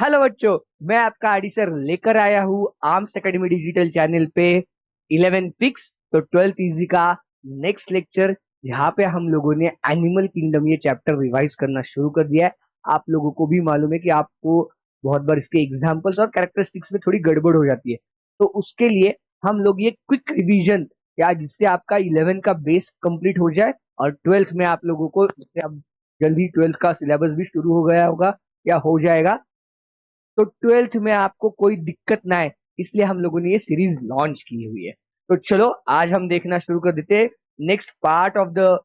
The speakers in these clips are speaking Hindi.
हेलो बच्चों, मैं आपका आदि सर लेकर आया हूँ आर्म्स एकेडमी डिजिटल चैनल पे 11 फिक्स तो 12th इजी का नेक्स्ट लेक्चर। यहाँ पे हम लोगों ने एनिमल किंगडम ये चैप्टर रिवाइज करना शुरू कर दिया है। आप लोगों को भी मालूम है कि आपको बहुत बार इसके एग्जाम्पल्स और कैरेक्टरिस्टिक्स में थोड़ी गड़बड़ हो जाती है, तो उसके लिए हम लोग ये क्विक रिवीजन या जिससे आपका 11 का बेस कंप्लीट हो जाए और 12th में आप लोगों को अब जल्दी 12th का सिलेबस भी शुरू हो गया होगा या हो जाएगा, तो 12th में आपको कोई दिक्कत ना आए, इसलिए हम लोगों ने ये सीरीज लॉन्च की हुई है। तो चलो आज हम देखना शुरू कर देते हैं next part of the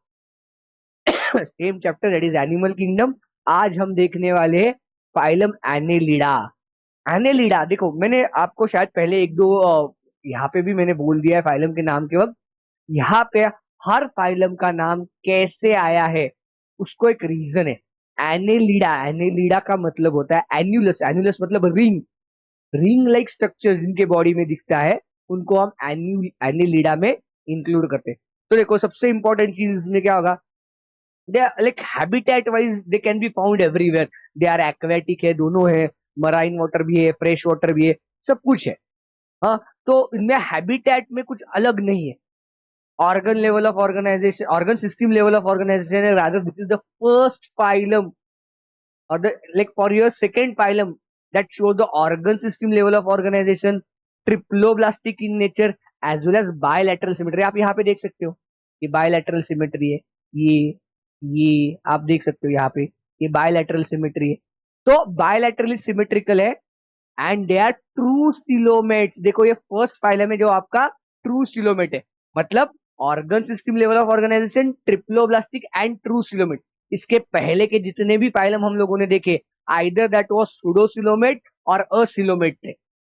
same chapter, that is animal kingdom. आज हम देखने वाले हैं फाइलम एनेलिडा। एनेलिडा देखो, मैंने आपको शायद पहले एक दो यहाँ पे भी मैंने बोल दिया है फाइलम के नाम के वक्त। यहाँ पे हर फाइलम का नाम कैसे आया है उसको एक रीजन है। एनेलिडा, एनेलिडा का मतलब होता है एन्युलस, एन्युलस मतलब रिंग, रिंग लाइक स्ट्रक्चर जिनके बॉडी में दिखता है उनको हम एनिलिडा में इंक्लूड करते हैं। तो देखो सबसे इंपॉर्टेंट चीज इसमें क्या होगा, they like habitat wise they can be found everywhere. They are aquatic है, दोनों है, मराइन वाटर भी है, फ्रेश वाटर भी है, सब कुछ है। हाँ, तो इनमें हैबिटेट में कुछ अलग नहीं है। Organ level of organisation, organ system level of organisation है, rather this is the first phylum or the like for your second phylum that shows the organ system level of organization, triploblastic in nature as well as bilateral symmetry। आप यहाँ पे देख सकते हो ये bilateral symmetry है, ये आप देख सकते हो यहाँ पे ये bilateral symmetry है। तो bilaterally symmetrical है and they are true coelomates. देखो ये फर्स्ट फाइलम है जो आपका ट्रू सिलोमेट है, मतलब organ system level of organisation, triploblastic and true coelomate. इसके पहले के जितने भी फाइलम हम लोगों ने देखे, आइदर दैट वाज सुडोसिलोमेट और असिलोमेट थे,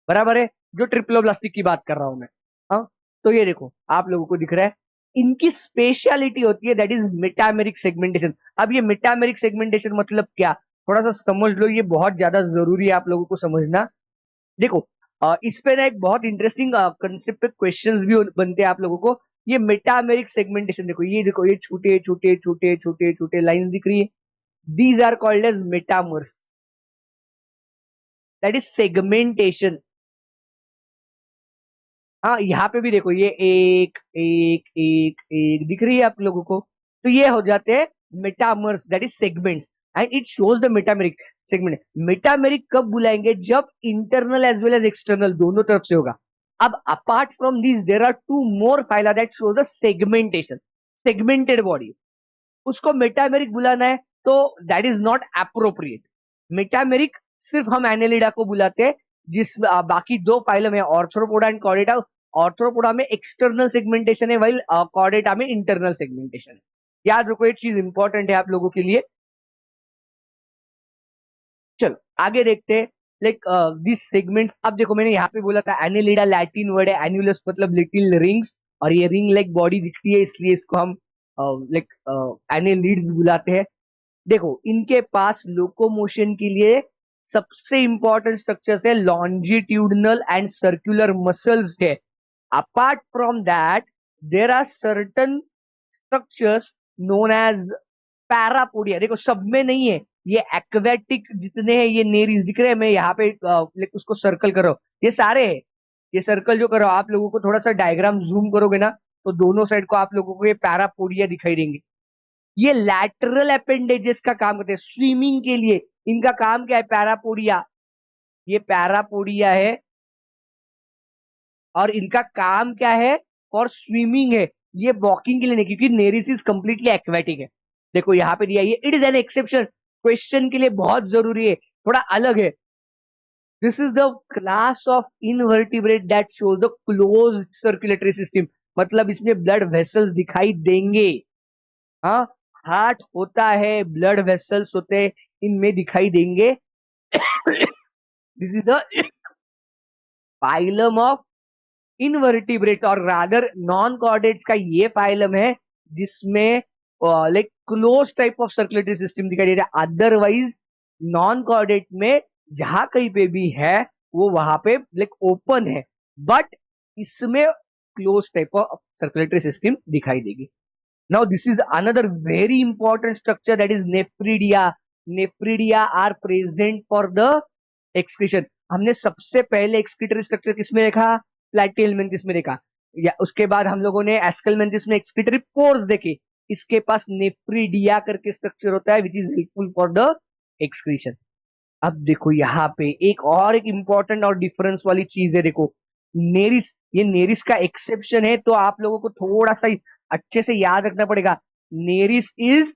बराबर है, जो ट्रिप्लोब्लास्टिक की बात कर रहा हूं मैं। हाँ, तो ये देखो आप लोगों को दिख रहा है, इनकी स्पेशलिटी होती है दैट इज मेटामेरिक सेगमेंटेशन। अब ये मेटामेरिक सेगमेंटेशन मतलब क्या, थोड़ा सा समझ लो, ये बहुत ज्यादा जरूरी है आप लोगों को समझना। देखो इस पे ना एक बहुत इंटरेस्टिंग कंसेप्ट पे क्वेश्चंस भी बनते हैं आप लोगों को। ये मेटामेरिक सेगमेंटेशन देखो, ये देखो, ये छोटे छोटे छोटे छोटे छोटे लाइंस दिख रही है, these are called as metamers, that is segmentation. हाँ, यहाँ पे भी देखो, ये एक एक एक एक दिख रही है आप लोगों को, तो ये हो जाते हैं metamers, that is segments and it shows the metameric segment. Metameric कब बुलाएंगे, जब internal as well as external दोनों तरफ से होगा। अब apart from this there are two more phyla that shows the segmentation, segmented body, उसको मेटामेरिक बुलाना है तो that is not appropriate. Metameric सिर्फ हम एनेलिडा को बुलाते हैं, जिस बाकी दो फाइलम है ऑर्थ्रोपोडा एंड कॉर्डेटा। ऑर्थ्रोपोडा में एक्सटर्नल सेगमेंटेशन है, वाइल कॉर्डेटा में इंटरनल सेगमेंटेशन है। याद रखो, एक चीज इंपॉर्टेंट है आप लोगों के लिए। चलो आगे देखते हैं, लाइक दिस सेगमेंट्स। अब देखो मैंने यहाँ पे बोला था एनेलिडा लैटिन वर्ड है, एन्युलस मतलब लिटिल रिंग्स, और ये रिंग लाइक बॉडी दिखती है इसलिए इसको हम लाइक एनेलिड्स बुलाते हैं। देखो इनके पास लोकोमोशन के लिए सबसे इंपॉर्टेंट स्ट्रक्चर्स है लॉन्जिट्यूडनल एंड सर्कुलर मसल्स है। Apart from that there are certain structures known as parapodia. देखो सब में नहीं है, ये एक्वेटिक जितने हैं, ये नेरीज दिख रहे हैं, मैं यहाँ पे उसको सर्कल करो, ये सारे है। ये सर्कल जो करो आप लोगों को, थोड़ा सा डायग्राम जूम करोगे ना तो दोनों साइड को आप लोगों को ये पैरापोडिया दिखाई देंगे। ये लैटरल अपेंडेजेस का काम करते हैं स्विमिंग के लिए। इनका काम क्या है, पैरापोडिया, ये पैरापोडिया है और इनका काम क्या है, फॉर स्विमिंग है, ये वॉकिंग के लिए नहीं, क्योंकि नेरिस कंप्लीटली एक्वेटिक है। देखो यहाँ पे दिया, ये it is an exception, question के लिए बहुत जरूरी है, थोड़ा अलग है। This is the class of invertebrate that shows the close circulatory system, मतलब इसमें ब्लड वेसल्स दिखाई देंगे। हाँ, हार्ट होता है, ब्लड वेसल्स होते हैं, इनमें दिखाई देंगे। This is the phylum of invertebrate, और रादर नॉन कॉर्डेट्स का ये फाइलम है जिसमें like close type of circulatory system दिखाई दे रहा है। अदरवाइज नॉन कॉर्डेट में जहां कहीं पे भी है वो वहां पे लाइक ओपन है, बट इसमें close type of circulatory system दिखाई देगी। Now this is another very important structure, that is nephridia. Nephridia are present for the excretion. हमने सबसे पहले एक्सक्रीटरी स्ट्रक्चर किसमें देखा? प्लैटिहेलमिन्थिस में देखा। या उसके बाद हम लोगों ने एस्केलमेंथिस में एक्सक्रीटरी पोर्स देखे। इसके पास नेफ्रिडिया करके स्ट्रक्चर होता है which is helpful for the excretion. अब देखो यहाँ पे एक इंपॉर्टेंट और डिफरेंस वाली चीज है। देखो नेरिस, ये नेरिस का एक्सेप्शन है, तो आप लोगों को थोड़ा सा अच्छे से याद रखना पड़ेगा। Nereis is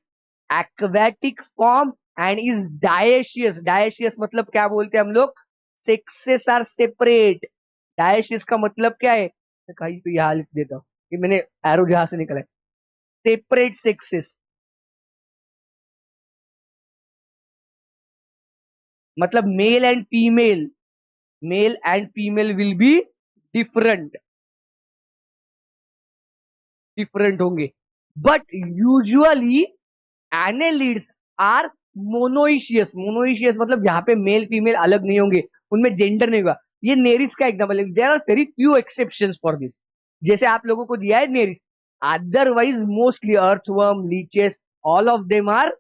aquatic form and is dioecious. Dioecious मतलब क्या बोलते हैं हम लोग? Sexes are separate. डायशियस का मतलब क्या है? कहीं तो यहाँ लिख देता हूँ कि मैंने एरो जहां से निकला है। सेपरेट सेक्सेस मतलब male and female will be different, different होंगे। But usually annelids are monoecious. Monoecious मतलब यहाँ पे मेल फीमेल अलग नहीं होंगे, उनमें जेंडर नहीं होगा। ये नेरिस का एग्जाम्पल है। There are very few exceptions for this, जैसे आप लोगों को दिया है Nereis. Otherwise mostly earthworm, leeches, all of them are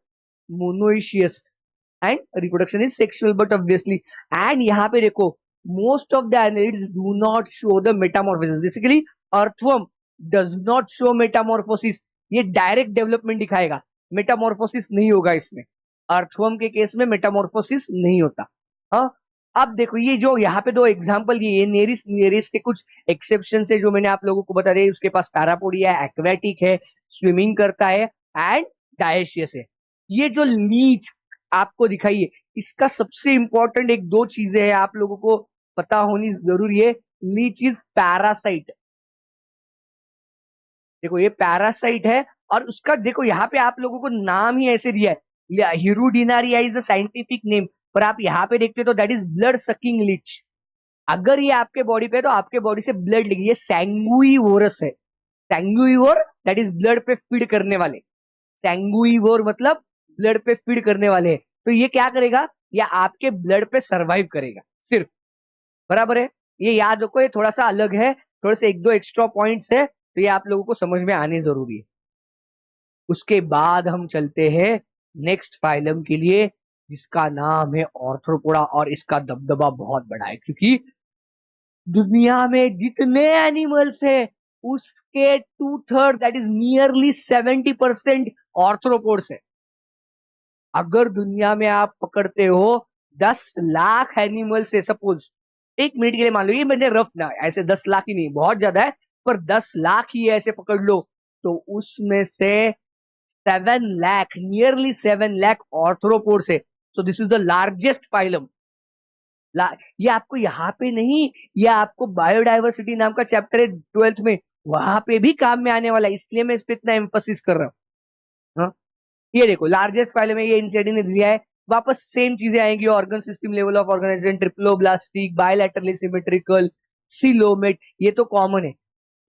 monoecious and reproduction is sexual but obviously. And यहाँ पे देखो most of the annelids do not show the metamorphosis. Basically earthworm does not show metamorphosis, ये डायरेक्ट डेवलपमेंट दिखाएगा, मेटामॉर्फोसिस नहीं होगा इसमें। अर्थवर्म के केस में मेटामॉर्फोसिस नहीं होता। हाँ, अब देखो ये जो यहाँ पे दो एग्जांपल दिए, ये नेरिस, नेरिस के कुछ एक्सेप्शन है जो मैंने आप लोगों को बता दिए। उसके पास पैरापोडिया है, एक्वेटिक है, स्विमिंग करता है एंड डायशियस है। ये जो लीच आपको दिखाई है, इसका सबसे इंपॉर्टेंट एक दो चीजें हैं आप लोगों को पता होनी जरूरी है। Leech is parasite. देखो ये पैरासाइट है और उसका देखो यहाँ पे आप लोगों को नाम ही ऐसे दिया है, हिरुडिनारिया इज द साइंटिफिक नेम, पर आप यहाँ पे देखते हो तो that is blood sucking Leach. अगर ये आपके बॉडी पे है तो आपके बॉडी से ब्लड लेगी। ये सैंगुइवोरस है। सैंगुइवोर दैट इज ब्लड पे फीड करने वाले। सैंगुइवोर मतलब ब्लड पे फीड करने वाले हैं। तो ये क्या करेगा? या आपके ब्लड पे सरवाइव करेगा सिर्फ। बराबर है, ये याद रखो, ये थोड़ा सा अलग है, थोड़े से एक दो एक्स्ट्रा पॉइंट्स है, तो ये आप लोगों को समझ में आने जरूरी है। उसके बाद हम चलते हैं नेक्स्ट फाइलम के लिए, जिसका नाम है ऑर्थ्रोपोडा। और इसका दबदबा बहुत बड़ा है क्योंकि दुनिया में जितने एनिमल्स है उसके 2/3 दैट इज नियरली 70% ऑर्थ्रोपोड्स है। अगर दुनिया में आप पकड़ते हो 10 लाख एनिमल से, सपोज एक मिनट के लिए मान लो, ये मैंने रफ ना, ऐसे 10 लाख ही नहीं, बहुत ज्यादा है, पर 10 लाख ही ऐसे पकड़ लो, तो उसमें से 7 लाख, नियरली 7 लाख ऑर्थ्रोपोड्स है। So this is the largest phylum. ये आपको यहाँ पे नहीं, ये आपको बायोडाइवर्सिटी नाम का चैप्टर है 12th में, वहां पे भी काम में आने वाला है, इसलिए मैं इस पे इतना एम्फोसिस कर रहा हूँ। हाँ? ये देखो लार्जेस्ट फाइलम है, ये एनसीईआरटी ने दिया है। वापस सेम चीजें आएंगी, organ system, level of organisation, triploblastic, bilaterally symmetrical, coelomate, ये तो कॉमन है।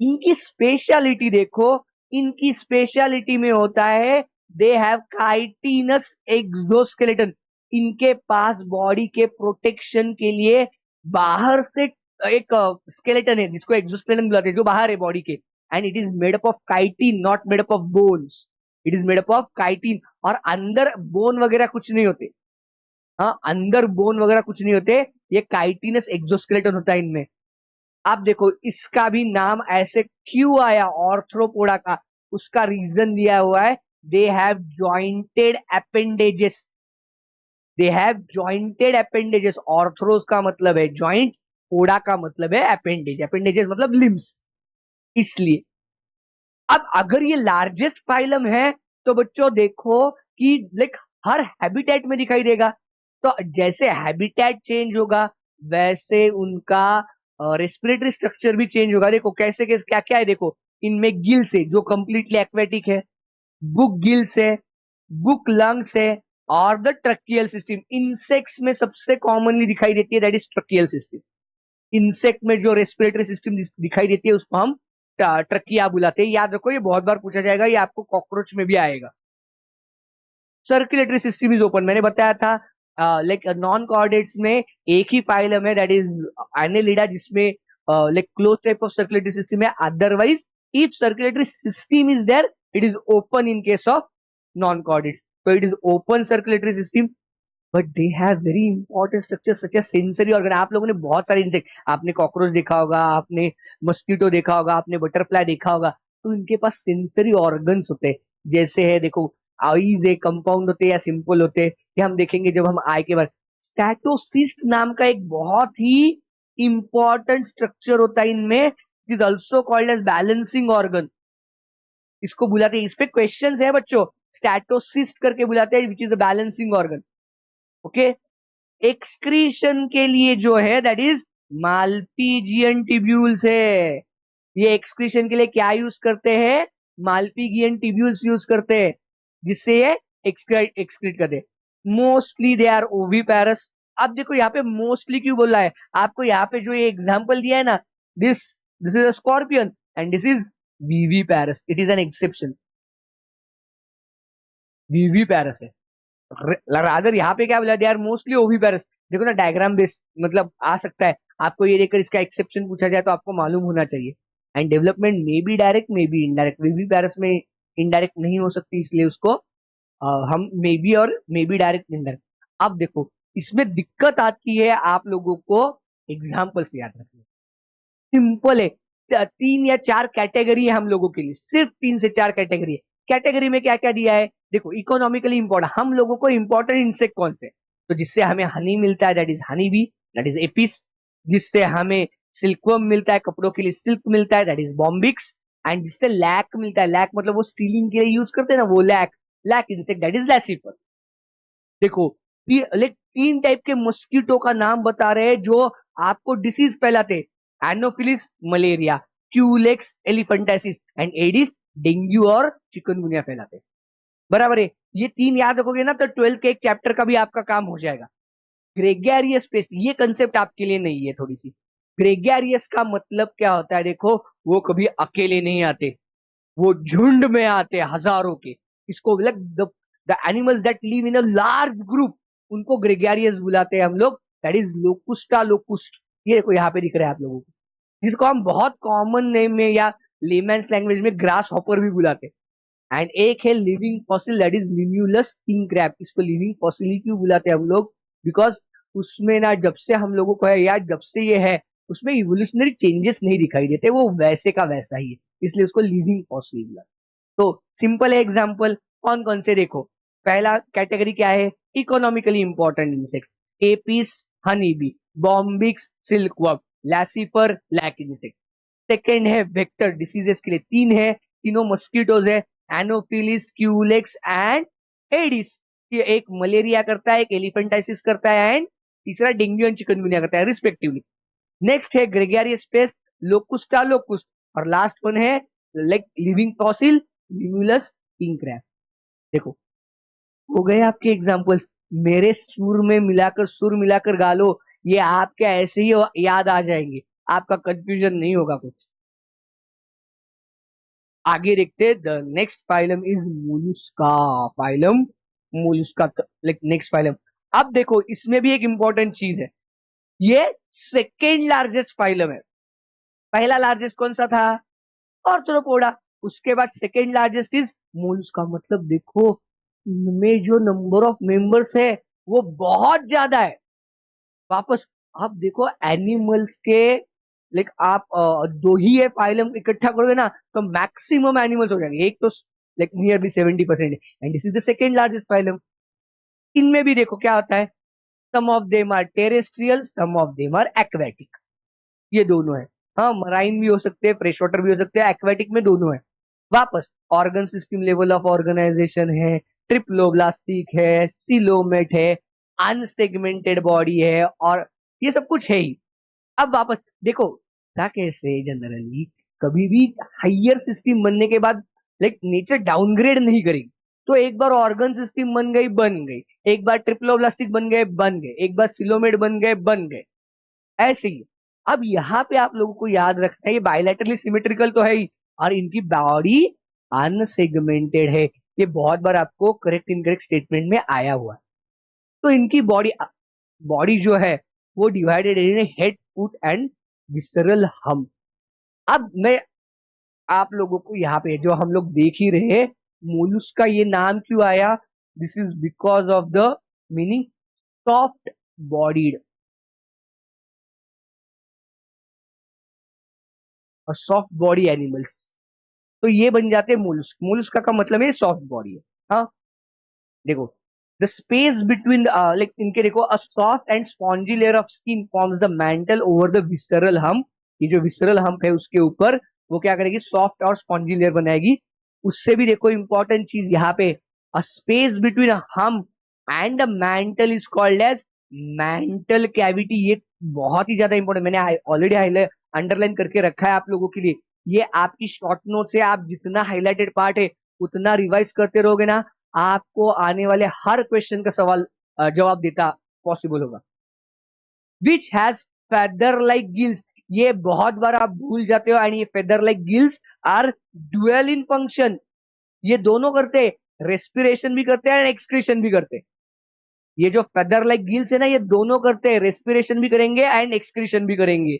इनकी स्पेशलिटी देखो, इनकी स्पेशलिटी में होता है दे हैव काइटिनस एक्सोस्केलेटन। इनके पास बॉडी के प्रोटेक्शन के लिए बाहर से एक स्केलेटन है जिसको एक्सोस्केलेटन बुलाते हैं, जो बाहर है बॉडी के, and it is made up of chitin, not made up of bones. It is made up of chitin, और अंदर बोन वगैरह कुछ नहीं होते। हाँ, अंदर बोन वगैरह कुछ नहीं होते, ये काइटिनस एक्सोस्केलेटन होता है इनमें। आप देखो इसका भी नाम ऐसे क्यों आया ऑर्थ्रोपोडा का, उसका रीजन दिया हुआ है, they have jointed appendages. They have jointed appendages. ऑर्थ्रोस का मतलब है जॉइंट, पोडा का मतलब है अपेंडेज, अपेंडेजेस मतलब लिम्स, इसलिए। अब अगर ये लार्जेस्ट फाइलम है तो बच्चों देखो कि लाइक हर हैबिटेट में दिखाई देगा। तो जैसे हैबिटेट चेंज होगा वैसे उनका रेस्पिरेटरी स्ट्रक्चर भी चेंज होगा। देखो कैसे कैसे क्या क्या है, देखो इनमें गिल्स है जो कंप्लीटली एक्वेटिक है, बुक गिल्स है, बुक लंग्स है, और द ट्रकियल सिस्टम। इंसेक्ट्स में सबसे कॉमनली दिखाई देती है that is tracheal system. Insect में जो रेस्पिरेटरी सिस्टम दिखाई देती है उसको हम ट्रकिया बुलाते हैं। याद रखो ये बहुत बार पूछा जाएगा, ये आपको कॉकरोच में भी आएगा। सर्कुलेटरी सिस्टम इज ओपन, मैंने बताया था लाइक नॉन कॉर्डेट्स में एक ही फाइलम है दैट इज एनेलिडा, जिसमें like close type of circulatory system है। Otherwise if circulatory system is there it is open in case of non chordates. तो it is open circulatory system. But they have very important structure such as sensory organ. आप लोगों ने बहुत सारे इंसेक्ट, आपने कॉकरोच देखा होगा, आपने मस्कीटो देखा होगा, आपने बटरफ्लाई देखा होगा, तो इनके पास सेंसरी ऑर्गन्स होते हैं। जैसे है देखो, आईज एक कंपाउंड होते हैं या सिंपल होते हैं, ये हम देखेंगे जब हम आई के बारे। स्टैटोसिस्ट नाम का एक बहुत ही इंपॉर्टेंट स्ट्रक्चर होता है इनमें, is also called as balancing organ. इसको बुलाते हैं, इस पे क्वेश्चंस है बच्चों, स्टैटोसिस्ट करके बुलाते हैं, which is the balancing organ. Okay, excretion के लिए जो है दैट इज माल्पीजियन ट्यूब्यूल्स है। ये एक्सक्रीशन के लिए क्या यूज करते हैं? माल्पीजियन ट्यूब्यूल्स यूज करते हैं, जिससे ये एक्सक्रीट करते हैं। Mostly they are oviparous. अब देखो यहाँ पे मोस्टली क्यों बोला है, आपको यहाँ पे जो ये एग्जांपल दिया है ना, this this is a scorpion and this is viviparous, it is an exception. Viviparous है, रादर यहाँ पे क्या बोला, दे आर मोस्टली ओविपेरस। देखो ना डायग्राम बेस मतलब आ सकता है, आपको ये देखकर इसका एक्सेप्शन पूछा जाए तो आपको मालूम होना चाहिए। And development may be direct may be indirect, oviparous में इनडायरेक्ट नहीं हो सकती, इसलिए उसको हम मे बी और मे बी डायरेक्ट इनडायरेक्ट। अब देखो इसमें दिक्कत आती है आप लोगों को एग्जाम्पल से याद रखना। सिंपल है, 3 या 4 कैटेगरी है हम लोगों के लिए, सिर्फ 3 से 4 कैटेगरी है। कैटेगरी में क्या क्या दिया है देखो, इकोनॉमिकली इंपॉर्टेंट, हम लोगों को इंपॉर्टेंट इंसेक्ट कौन से, तो जिससे हमें हनी मिलता है that is honey bee, that is Apis. जिससे हमें सिल्कवर्म मिलता है, कपड़ों के लिए सिल्क मिलता है, दैट इज बॉम्बिक्स। एंड जिससे लैक मिलता है, लैक मतलब वो सीलिंग के लिए यूज करते हैं ना, वो lac, lac insect that is Laccifer. देखो लाइक 3 टाइप के मस्कीटो का नाम बता रहे हैं जो आपको डिसीज फैलाते, Anopheles malaria, Culex elephantiasis and Aedes dengue और चिकनगुनिया फैलाते। बराबर है, ये 3 याद रखोगे ना तो 12 के एक चैप्टर का भी आपका काम हो जाएगा। ग्रेगेरियस पेस्ट, ये कंसेप्ट आपके लिए नहीं है थोड़ी सी। ग्रेगेरियस का मतलब क्या होता है देखो, वो कभी अकेले नहीं आते, वो झुंड में आते हैं हजारों के। इसको the animals that live in a large group, उनको ग्रेगेरियस बुलाते हैं हम लोग, दैट इज लोकुस्टा लोकुस्ट। ये देखो यहाँ पे दिख रहा है आप लोगों को, जिसको हम बहुत कॉमन नेम में या लेमैन्स लैंग्वेज में ग्रास हॉपर भी बुलाते हैं। एंड एक है living fossil that is Limulus king crab. इसको लिविंग फॉसिल ही क्यों बुलाते हैं हम लोग, बिकॉज उसमें ना जब से हम लोगों को है या जब से ये है, उसमें इवोल्यूशनरी चेंजेस नहीं दिखाई देते, वो वैसे का वैसा ही है, इसलिए उसको लिविंग फॉसिल बुलाते हैं। तो सिंपल है एग्जाम्पल, कौन कौन से देखो। पहला कैटेगरी क्या है, economically important insect, Apis honey bee, Bombyx silkworm, Laccifer lac insect. Second है वेक्टर डिसीजेस के लिए 3 है, तीनों मस्कीटोज है, एनोफिलिस क्यूलेक्स एंड एडिस। ये एक मलेरिया करता है, एक एलिफेंटाइसिस करता है एंड तीसरा डेंगू एंड चिकनगुनिया करता है रिस्पेक्टिवली। नेक्स्ट है ग्रेगेरियस पेस्ट, लोकुस्टा लोकुस्ट। और लास्ट वन है like living fossil, Limulus king crab. देखो हो गए आपके एग्जांपल्स, मेरे सुर मिलाकर गा लो, ये आपके ऐसे ही याद आ जाएंगे, आपका कंफ्यूजन नहीं होगा कुछ। आगे देखते हैं, the next phylum is Mollusca. Phylum Mollusca, like next phylum. अब देखो इसमें भी एक इंपॉर्टेंट चीज है, ये सेकेंड लार्जेस्ट फाइलम है। पहला लार्जेस्ट कौन सा था, ऑर्थ्रोपोडा। उसके बाद सेकेंड लार्जेस्ट इज मोलुस्का। मतलब देखो इनमें जो नंबर ऑफ मेंबर्स है वो बहुत ज्यादा है। वापस आप देखो एनिमल्स के, लाइक आप 2 ही है फाइलम इकट्ठा करोगे ना तो मैक्सिमम एनिमल्स हो जाएंगे, एक तो like nearly 70% and this is the second largest phylum. इनमें भी देखो क्या होता है, some of them are terrestrial, some of them are aquatic. ये दोनों है, हाँ मराइन भी हो सकते हैं, फ्रेश वाटर भी हो सकते हैं, एक्वेटिक में दोनों है। वापस organ system level of organisation है, ट्रिप्लोब्लास्टिक है, सिलोमेट है, अनसेगमेंटेड बॉडी है, और ये सब कुछ है ही। अब वापस देखो क्या कैसे जनरली कभी भी हाइयर सिस्टम बनने के बाद लाइक नेचर डाउनग्रेड नहीं करेगी। तो एक बार ऑर्गन सिस्टम बन गई बन गई, एक बार ट्रिप्लोब्लास्टिक बन गए बन गए, एक बार सिलोमेट बन गए बन गए, ऐसे ही। अब यहाँ पे आप लोगों को याद रखना है ये बायलैटरली सिमेट्रिकल तो है ही, और इनकी बॉडी अनसेगमेंटेड है। ये बहुत बार आपको करेक्ट इनकरेक्ट स्टेटमेंट में आया हुआ है। तो इनकी बॉडी बॉडी जो है वो divided in head foot and visceral हम। अब मैं आप लोगों को यहाँ पे जो हम लोग देख ही रहे, मोलुस्क का ये नाम क्यों आया, this is because of the meaning soft bodied और सॉफ्ट बॉडी एनिमल्स, तो ये बन जाते हैं मोलस्क। मोलस्का का मतलब है सॉफ्ट बॉडी है। हाँ, देखो, द स्पेस बिटवीन लाइक इनके, देखो, a soft and spongy layer of skin forms the mantle over the visceral hump. ये जो विसरल हम्प है उसके ऊपर वो क्या करेगी, सॉफ्ट और स्पॉन्जी लेयर बनाएगी। उससे भी देखो इंपॉर्टेंट चीज यहाँ पे, a space between a hump and the mantle is called as mantle cavity. ये बहुत ही ज्यादा इंपॉर्टेंट, मैंने ऑलरेडी हाईलाइट अंडरलाइन करके रखा है आप लोगों के लिए। ये आपकी शॉर्ट नोट से आप जितना हाईलाइटेड पार्ट है उतना रिवाइज करते रहोगे ना, आपको आने वाले हर क्वेश्चन का सवाल जवाब देता पॉसिबल होगा। Which has feather like gills, ये बहुत बार आप भूल जाते हो। एंड ये feather like gills are dual in function, ये दोनों करते, रेस्पिरेशन भी करते हैं एंड एक्सक्रीशन भी करते हैं। ये जो फेदर लाइक गिल्स है ना, ये दोनों करते हैं, रेस्पिरेशन भी करेंगे एंड एक्सक्रीशन भी करेंगे।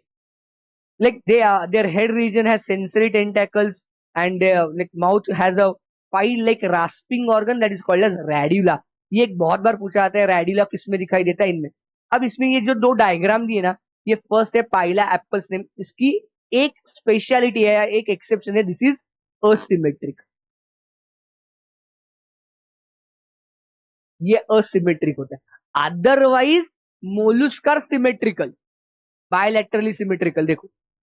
Like their head region has sensory tentacles, and like mouth has a file like rasping organ that is called as radula। ये एक बहुत बार पूछा जाता है, रेडिला किस में दिखाई देता है, इनमें। अब इसमें ये जो दो डायग्राम दिए ना, ये फर्स्ट है पाइला एप्पल्स नेम, इसकी एक स्पेशलिटी है, एक एक्सेप्शन है, दिस इज असिमेट्रिक। ये असिमेट्रिक होता है, otherwise mollusc are symmetrical, bilaterally symmetrical. देखो,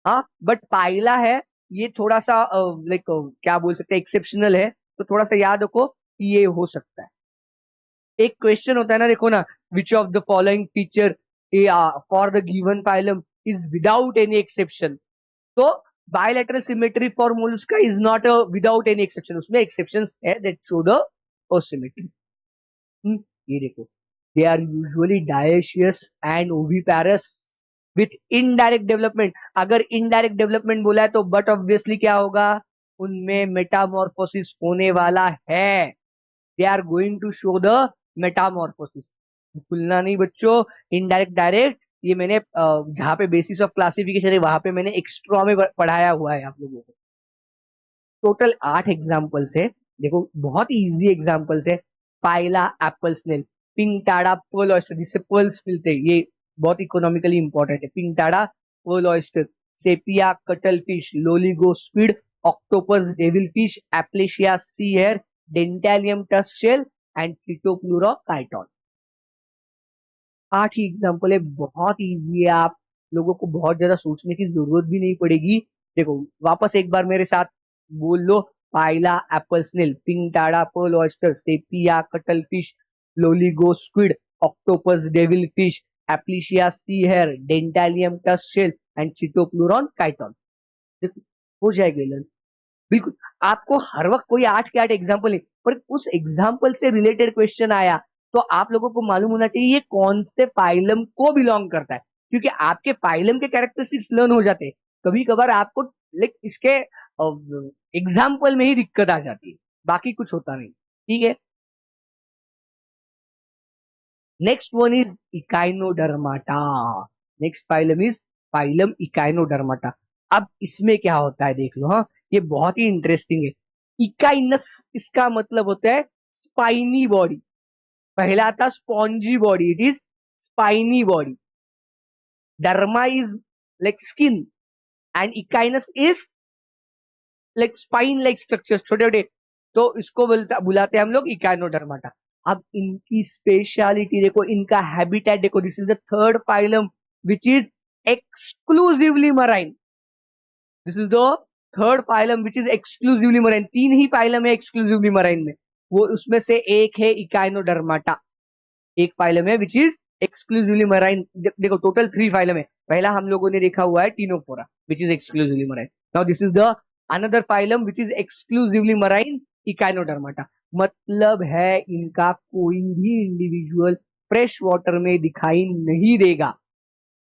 हाँ, बट पाइला है, ये थोड़ा सा लाइक क्या बोल सकते हैं, एक्सेप्शनल है, तो थोड़ा सा याद रखो कि ये हो सकता है। एक क्वेश्चन होता है ना, देखो ना, which of the following feature for the given phylum is without any exception. तो bilateral symmetry for Mollusca is not without any exception, उसमें एक्सेप्शन है दैट शो द असिमेट्री। ये देखो, they are usually dioecious and oviparous with indirect development. अगर इनडायरेक्ट डेवलपमेंट बोला है तो बट ऑब्वियसली क्या होगा, उनमें मेटामॉर्फोसिस होने वाला है। They are going to show the metamorphosis. भूलना नहीं बच्चों, इनडायरेक्ट डायरेक्ट, ये मैंने जहाँ पे बेसिस ऑफ क्लासिफिकेशन है वहां पे मैंने एक्स्ट्रा में पढ़ाया हुआ है आप लोगों को। टोटल 8 एग्जाम्पल्स है, देखो बहुत इजी एग्जाम्पल्स है। Pila apple snail, Pinctada pearl oyster, जिससे पर्ल्स मिलते हैं, ये बहुत इकोनॉमिकली इंपॉर्टेंट है। Pinctada, pearl oyster, Sepia cuttlefish, Loligo squid, octopus devil fish, Aplysia sea hare, Dentalium tusk shell and Chaetopleura chiton. 8 ही एग्जाम्पल है, बहुत इजी है, आप लोगों को बहुत ज्यादा सोचने की जरूरत भी नहीं पड़ेगी। देखो, वापस एक बार मेरे साथ बोल लो, Pila apple snail, Pinctada pearl oyster, Sepia cuttlefish, Loligo squid, octopus devil fish, Aplysia sea hare, Dentalium tusk shell and Chaetopleura chiton. देखो, हो जाएगा लर्न। बिल्कुल, आपको हर वक्त कोई 8 के 8 एग्जाम्पल है, पर उस एग्जाम्पल से रिलेटेड क्वेश्चन आया तो आप लोगों को मालूम होना चाहिए ये कौन से फाइलम को बिलोंग करता है, क्योंकि आपके फाइलम के कैरेक्टरिस्टिक्स लर्न हो जाते हैं। कभी कभार आपको लाइक इसके एग्जाम्पल में ही दिक्कत आ जाती है, बाकी कुछ होता नहीं। ठीक है, next one is Echinodermata. Next phylum is phylum Echinodermata. अब इसमें क्या होता है देख लो, हाँ, ये बहुत ही इंटरेस्टिंग है। इकाइनस, इसका मतलब होता है स्पाइनी बॉडी। पहला था spongy body, it is spiny body. Derma is like skin and echinus is like spine like structures, छोटे छोटे, तो इसको बुलाते हैं हम लोग इकाइनोडर्माटा। अब इनकी स्पेशलिटी देखो, इनका हैबिटेट देखो, this is the third phylum which is exclusively marine. This is the third phylum which is exclusively marine. 3 he phylum है एक्सक्लूसिवली मराइन में, वो उसमें से एक है इकाइनोडर्माटा। एक फाइलम है विच इज एक्सक्लूसिवली मराइन। देखो, टोटल 3 फाइलम है। पहला हम लोगों ने देखा हुआ है Ctenophora which is exclusively marine. Now this is the another phylum which is exclusively marine, Echinodermata. मतलब है इनका कोई भी इंडिविजुअल फ्रेश वाटर में दिखाई नहीं देगा।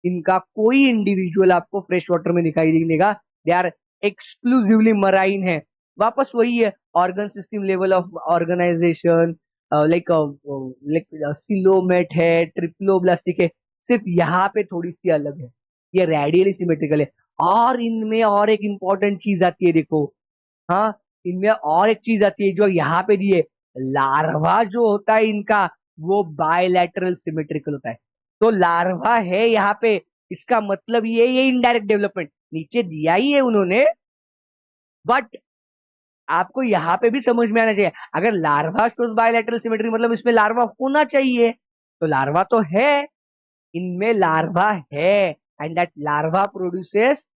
इनका कोई इंडिविजुअल आपको फ्रेश वाटर में दिखाई नहीं देगा। दे आर एक्सक्लूसिवली मराइन है। वापस वही है, organ system level of organisation, like like coelomate है, ट्रिप्लोब्लास्टिक है, सिर्फ यहाँ पे थोड़ी सी अलग है, ये रेडियली सिमेट्रिकल है। और इनमें और एक इंपॉर्टेंट चीज आती है, देखो, हाँ, इनमें और एक चीज आती है जो यहाँ पे दी है, लार्वा जो होता है इनका, वो बायलैटरल सिमेट्रिकल होता है। तो लार्वा है यहाँ पे, इसका मतलब ये इनडायरेक्ट डेवलपमेंट नीचे दिया ही है उन्होंने, बट आपको यहाँ पे भी समझ में आना चाहिए, अगर लार्वा शोज बायलैटरल सिमेट्री मतलब इसमें लार्वा होना चाहिए, तो लार्वा तो है, इनमें लार्वा है, and that larva produces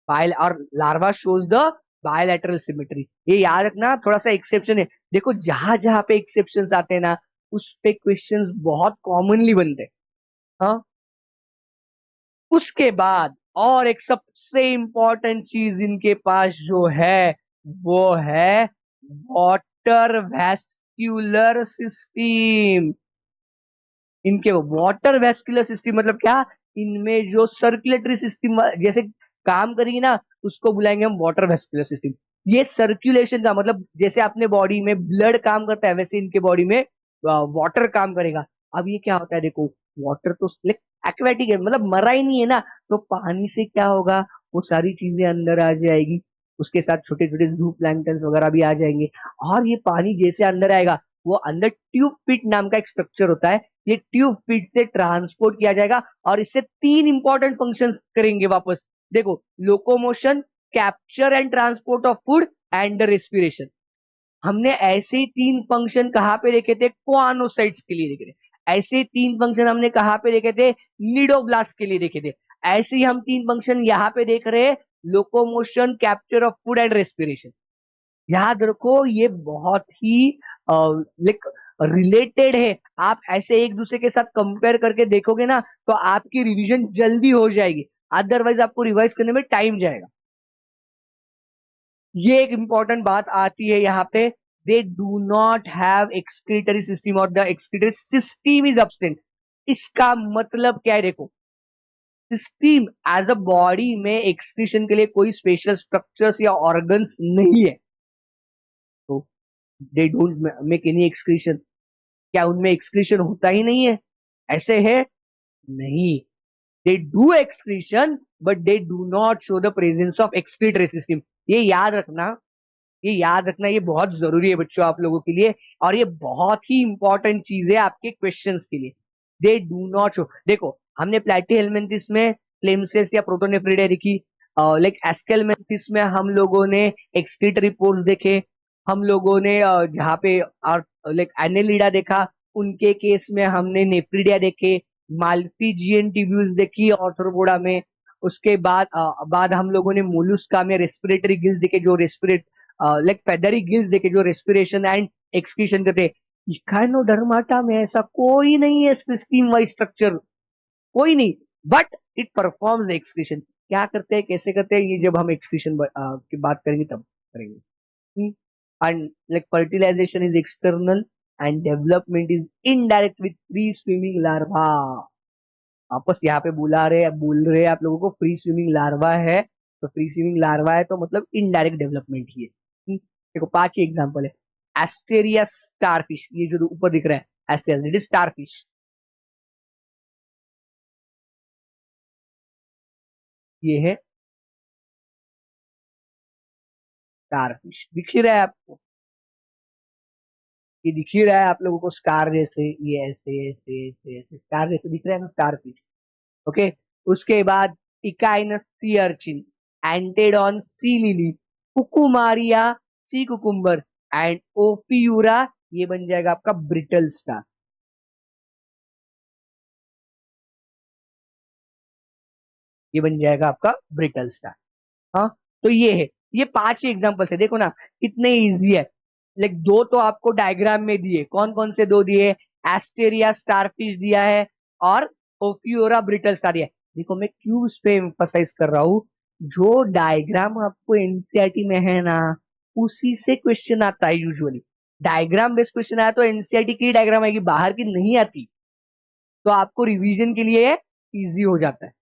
by, और larva shows the bilateral symmetry. ये याद रखना, थोड़ा सा एक्सेप्शन है, देखो जहां जहां पे एक्सेप्शंस आते हैं ना, उस पे क्वेश्चंस बहुत कॉमनली बनते हैं। हाँ, उसके बाद और एक सबसे इंपॉर्टेंट चीज इनके पास जो है, वो है वाटर वैस्क्यूलर सिस्टम। इनके वाटर वैस्कुलर सिस्टम मतलब क्या, इनमें जो सर्कुलेटरी सिस्टम जैसे काम करेगी ना, उसको बुलाएंगे हम वाटर वैस्कुलर सिस्टम। ये सर्कुलेशन का मतलब, जैसे अपने बॉडी में ब्लड काम करता है, वैसे इनके बॉडी में वाटर काम करेगा। अब ये क्या होता है, देखो वाटर तो एक्वेटिक है, मतलब मरा ही नहीं है ना, तो पानी से क्या होगा, वो सारी चीजें अंदर आ जाएगी, उसके साथ छोटे छोटे जू प्लैंक्टन वगैरह भी आ जाएंगे। और ये पानी जैसे अंदर आएगा, वो अंदर ट्यूब पिट नाम का एक स्ट्रक्चर होता है, ये ट्यूब फीड से ट्रांसपोर्ट किया जाएगा, और इससे तीन इंपॉर्टेंट फंक्शंस करेंगे वापस। देखो, locomotion, capture and transport of food and respiration. हमने ऐसे ही तीन फंक्शन कहाँ पे देखे थे, कोआनोसाइट्स के लिए देखे थे। ऐसे तीन फंक्शन हमने कहाँ पे देखे थे, निडोब्लास्ट के लिए देखे थे। ऐसे ही हम तीन फंक्शन यहाँ पे देख रहे हैं, locomotion, capture of food and respiration. याद रखो, ये बहुत ही लाइक रिलेटेड है। आप ऐसे एक दूसरे के साथ कंपेयर करके देखोगे ना, तो आपकी रिवीजन जल्दी हो जाएगी, अदरवाइज आपको रिवाइज करने में टाइम जाएगा। ये एक इंपॉर्टेंट बात आती है यहाँ पे, they do not have excretory system और the excretory system is absent. इसका मतलब क्या है, देखो सिस्टम एज अ बॉडी में एक्सक्रीशन के लिए कोई स्पेशल स्ट्रक्चर्स या ऑर्गन्स नहीं है, तो they don't make any excretion. क्या उनमें एक्सक्रीशन होता ही नहीं है, ऐसे है? नहीं, they do excretion but they do not show the presence of excretory system. ये याद रखना, ये याद रखना, ये बहुत जरूरी है बच्चों आप लोगों के लिए, और ये बहुत ही इंपॉर्टेंट चीज है आपके क्वेश्चंस के लिए। दे डू नॉट शो, देखो हमने प्लैटीहेल्मिन्थिस में फ्लेमसेस या प्रोटोनेफ्रिडे देखी, लाइक एस्केलमेंथिस में हम लोगों ने एक्सक्रीटरी पोर्स देखे, हम लोगों ने जहाँ पे लाइक एनेलिडा देखा, उनके केस में हमने नेफ्रिडिया देखे, माल्पीजियन ट्यूब्यूल्स देखी ऑर्थ्रोपोडा में। उसके बाद हम लोगों ने मोलुस्का में रेस्पिरेटरी गिल्स देखे, जो रेस्पिरेट लाइक फेदरी गिल्स देखे, जो रेस्पिरेशन एंड एक्सक्रीशन करते हैं। इकाइनोडर्माटा में ऐसा कोई नहीं है सिस्टम वाइज स्ट्रक्चर, कोई नहीं, बट इट परफॉर्म्स एक्सक्रीशन। क्या करते हैं, कैसे करते हैं, ये जब हम एक्सक्रीशन की बात करेंगे तब करेंगे। And like fertilisation is external and development is indirect with free swimming larva. वापस यहाँ पे बोल रहे हैं आप लोगों को, फ्री स्विमिंग लार्वा है, तो फ्री स्विमिंग लार्वा है तो मतलब इनडायरेक्ट डेवलपमेंट ही है। देखो 5 ही एग्जांपल है। एस्टेरिया स्टारफिश, ये जो ऊपर दिख रहा है एस्टेरिया, इट इज स्टारफिश। ये है स्टारफिश, दिख ही रहा है आपको, ये दिख ही रहा है आप लोगों को स्टार जैसे, ये ऐसे ऐसे ऐसे ऐसे स्टार जैसे दिख रहा है ना, स्टारफिश। ओके, उसके बाद Echinus sea urchin, Antedon sea lily, Cucumaria sea cucumber and Ophiura, ये बन जाएगा आपका ब्रिटल स्टार। ये बन जाएगा आपका ब्रिटल स्टार। हाँ, तो ये है, ये 5 ही एग्जांपल्स है, देखो ना कितने इजी है। लाइक दो तो आपको डायग्राम में दिए, कौन कौन से दो दिए, एस्टेरिया स्टारफिश दिया है और ओफियोरा ब्रिटल स्टार दिया है। देखो मैं क्यों इस पे एम्फसाइज कर रहा हूँ, जो डायग्राम आपको एनसीईआरटी में है ना, उसी से क्वेश्चन आता है यूजुअली। डायग्राम बेस्ड क्वेश्चन आया तो एनसीईआरटी की डायग्राम आएगी, बाहर की नहीं आती, तो आपको रिवीजन के लिए इजी हो जाता है।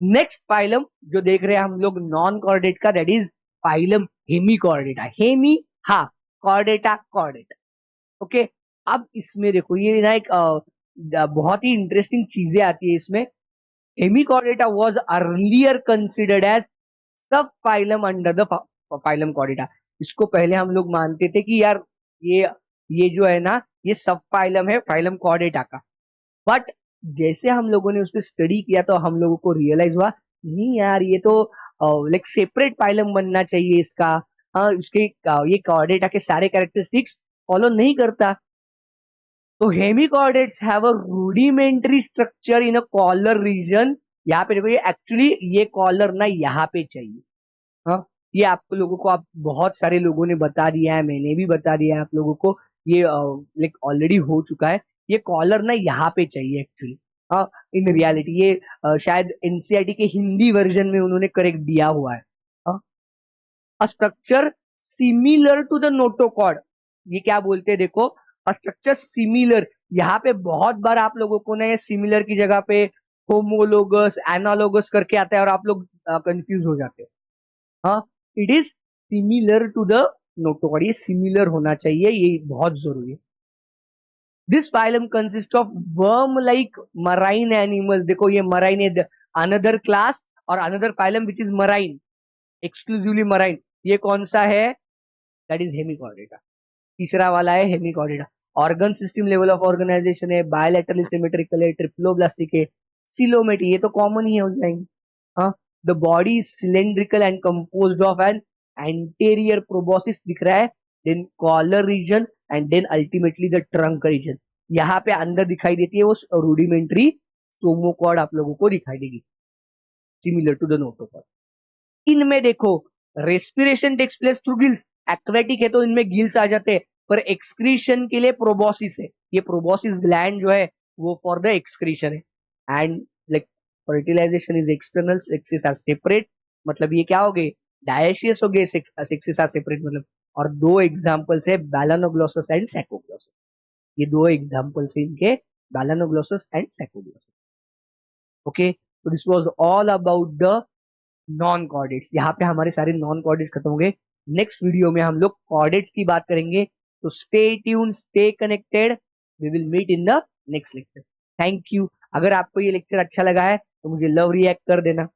नेक्स्ट फाइलम जो देख रहे हैं हम लोग नॉन कॉर्डेट का, that is phylum hemichordata. Hemi, हाँ, कॉर्डेटा कॉर्डेटा। ओके, अब इसमें देखो ये ना एक बहुत ही इंटरेस्टिंग चीजें आती है इसमें। Hemichordata was earlier considered as subphylum under the phylum Chordata. इसको पहले हम लोग मानते थे कि यार ये ये जो है ना, ये सब फाइलम है फाइलम कॉर्डेटा का। बट जैसे हम लोगों ने उस पर स्टडी किया तो हम लोगों को रियलाइज हुआ, नहीं यार ये तो लाइक सेपरेट फाइलम बनना चाहिए इसका। हाँ, उसके ये कॉर्डेटा के सारे कैरेक्टरिस्टिक्स फॉलो नहीं करता। तो hemichordates have a rudimentary structure in a collar region. यहाँ पे देखो, ये एक्चुअली ये कॉलर ना यहाँ पे चाहिए। हाँ, ये आप लोगों को, आप बहुत सारे लोगों ने बता दिया है, मैंने भी बता दिया है आप लोगों को, ये लाइक ऑलरेडी हो चुका है। ये कॉलर ना यहाँ पे चाहिए एक्चुअली। हाँ, इन रियलिटी ये शायद एनसीईआरटी के हिंदी वर्जन में उन्होंने करेक्ट दिया हुआ है। हाँ, a structure similar to the notochord. ये क्या बोलते हैं देखो, अ स्ट्रक्चर सिमिलर। यहाँ पे बहुत बार आप लोगों को ना ये सिमिलर की जगह पे होमोलोगस एनालोगस करके आता है और आप लोग कंफ्यूज हो जाते हैं। हाँ, it is similar to the notochord. ये सिमिलर होना चाहिए, ये बहुत जरूरी है। This phylum consist of worm like marine animals. देखो ये मराइन है, अनदर क्लास और another phylum which is marine, exclusively marine. ये कौन सा है? That is hemichordata. तीसरा वाला है hemichordata. Organ system level of organisation है, बायोलैटरली सिमेट्रिकल है, ट्रिप्लोब्लास्टिक है, सिलोमेट, ये तो कॉमन ही हो जाएंगे। हाँ, the body is cylindrical and composed of an anterior proboscis दिख रहा है, then collar region and then ultimately the trunk region. यहाँ पे अंदर दिखाई देती है वो रूडिमेंट्री स्टोमोकॉर्ड आप लोगों को दिखाई देगी, सिमिलर टू द नोटोकॉर्ड। इनमें देखो, respiration takes place through gills. Aquatic है तो इनमें गिल्स आ जाते हैं, पर एक्सक्रीशन के लिए प्रोबोसिस है। ये प्रोबोसिस ग्लैंड जो है वो फॉर द एक्सक्रीशन है। And like fertilisation is external, sexes are separate. मतलब ये क्या हो गए, डायशियस हो गए, सेक्सेस आर सेपरेट मतलब। और दो एग्जांपल्स है बैलानोग्लोसस एंड सैकोग्लोसस। ये दो एग्जांपल्स है इनके, बैलानोग्लोसस एंड सैकोग्लोसस। ओके, तो this was all about the non chordates. यहाँ पे हमारे सारे नॉन कॉर्डेट्स खत्म हो गए। नेक्स्ट वीडियो में हम लोग कॉर्डेट्स की बात करेंगे। तो stay tune, stay connected. We will meet in the next lecture. Thank you. अगर आपको ये लेक्चर अच्छा लगा है तो मुझे लव रिएक्ट कर देना।